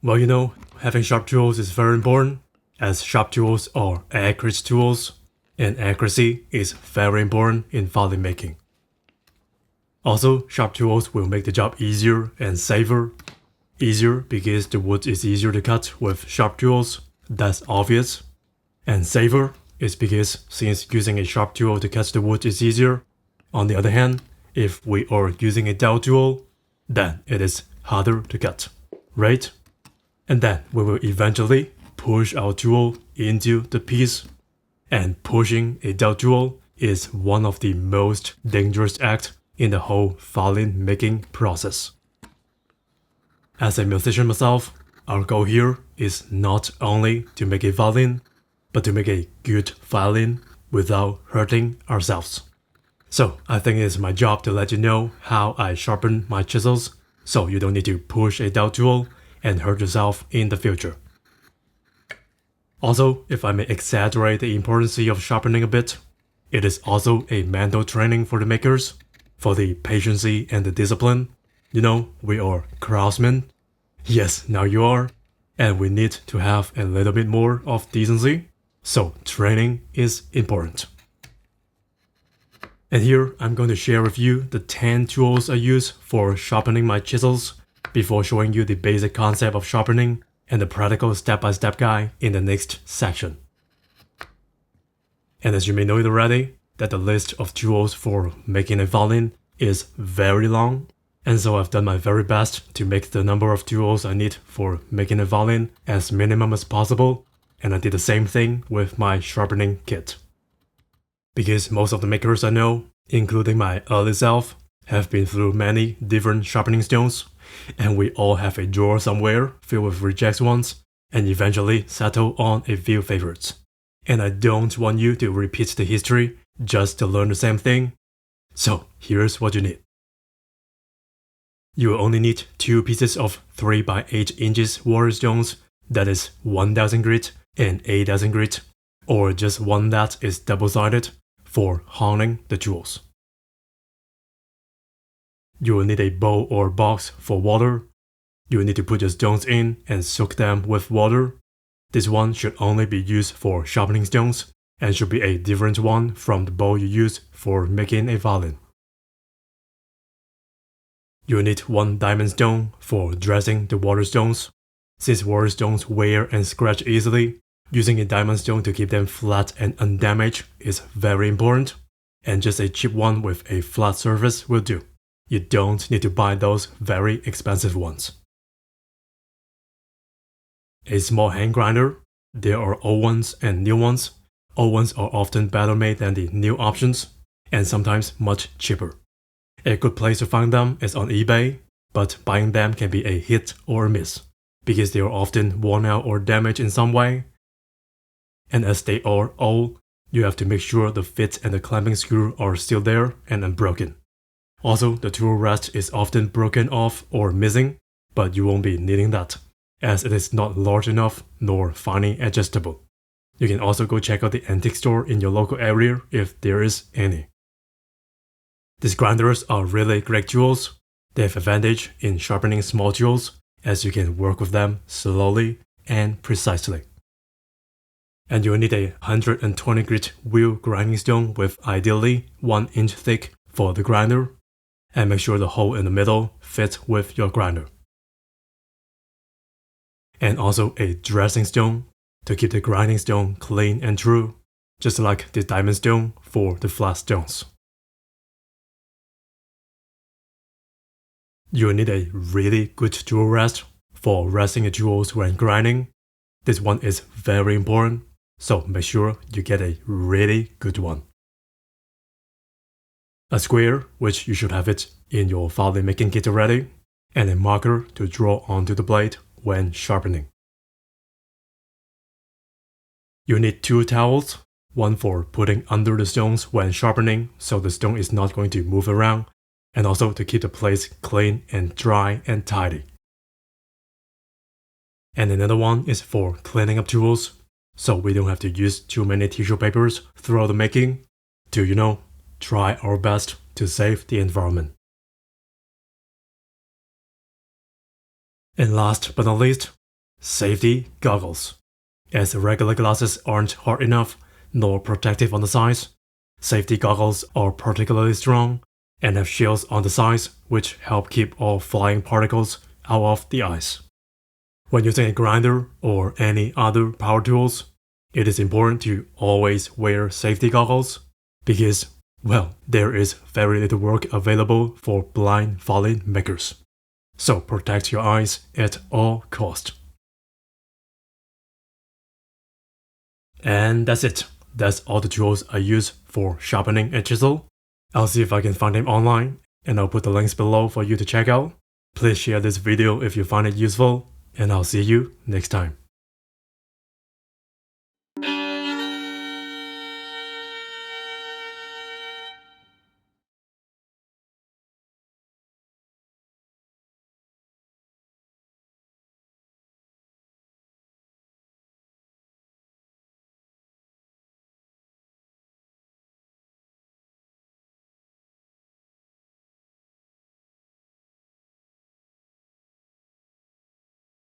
Well, having sharp tools is very important, as sharp tools are accurate tools, and accuracy is very important in filling making. Also, sharp tools will make the job easier and safer. Easier because the wood is easier to cut with sharp tools, that's obvious. And safer is because since using a sharp tool to cut the wood is easier, on the other hand, if we are using a dull tool, then it is harder to cut, right? And then we will eventually push our tool into the piece. And pushing a dull tool is one of the most dangerous acts in the whole violin making process. As a musician myself, our goal here is not only to make a violin, but to make a good violin without hurting ourselves. So I think it's my job to let you know how I sharpen my chisels, so you don't need to push a dull tool and hurt yourself in the future. Also, if I may exaggerate the importance of sharpening a bit, it is also a mental training for the makers, for the patience and the discipline. We are craftsmen. Yes, now you are. And we need to have a little bit more of decency. So training is important. And here I'm going to share with you the 10 tools I use for sharpening my chisels before showing you the basic concept of sharpening and the practical step-by-step guide in the next section. And as you may know it already, that the list of tools for making a violin is very long, and so I've done my very best to make the number of tools I need for making a violin as minimum as possible, and I did the same thing with my sharpening kit. Because most of the makers I know, including my early self, have been through many different sharpening stones, and we all have a drawer somewhere filled with reject ones, and eventually settle on a few favorites. And I don't want you to repeat the history just to learn the same thing. So here's what you need. You will only need 2 pieces of 3 by 8 inches water stones, that is 1000 grit and 8000 grit, or just one that is double-sided for honing the tools. You will need a bowl or box for water. You will need to put your stones in and soak them with water. This one should only be used for sharpening stones and should be a different one from the bowl you use for making a violin. You will need 1 diamond stone for dressing the water stones. Since water stones wear and scratch easily, using a diamond stone to keep them flat and undamaged is very important, and just a cheap one with a flat surface will do. You don't need to buy those very expensive ones. A small hand grinder. There are old ones and new ones. Old ones are often better made than the new options, and sometimes much cheaper. A good place to find them is on eBay, but buying them can be a hit or a miss, because they are often worn out or damaged in some way. And as they are old, you have to make sure the fit and the clamping screw are still there and unbroken. Also, the tool rest is often broken off or missing, but you won't be needing that, as it is not large enough nor finely adjustable. You can also go check out the antique store in your local area if there is any. These grinders are really great tools. They have advantage in sharpening small tools, as you can work with them slowly and precisely. And you will need a 120 grit wheel grinding stone with ideally 1 inch thick for the grinder, and make sure the hole in the middle fits with your grinder. And also a dressing stone to keep the grinding stone clean and true, just like the diamond stone for the flat stones. You will need a really good tool rest for resting the tools when grinding. This one is very important, so make sure you get a really good one. A square, which you should have it in your violin making kit already, and a marker to draw onto the blade when sharpening. You need 2 towels, one for putting under the stones when sharpening so the stone is not going to move around, and also to keep the place clean and dry and tidy. And another one is for cleaning up tools, so we don't have to use too many tissue papers throughout the making to, try our best to save the environment. And last but not least, safety goggles. As regular glasses aren't hard enough nor protective on the sides, safety goggles are particularly strong and have shields on the sides which help keep all flying particles out of the eyes. When using a grinder or any other power tools, it is important to always wear safety goggles because, well, there is very little work available for blind filing makers. So protect your eyes at all costs. And that's it. That's all the tools I use for sharpening a chisel. I'll see if I can find them online, and I'll put the links below for you to check out. Please share this video if you find it useful, and I'll see you next time.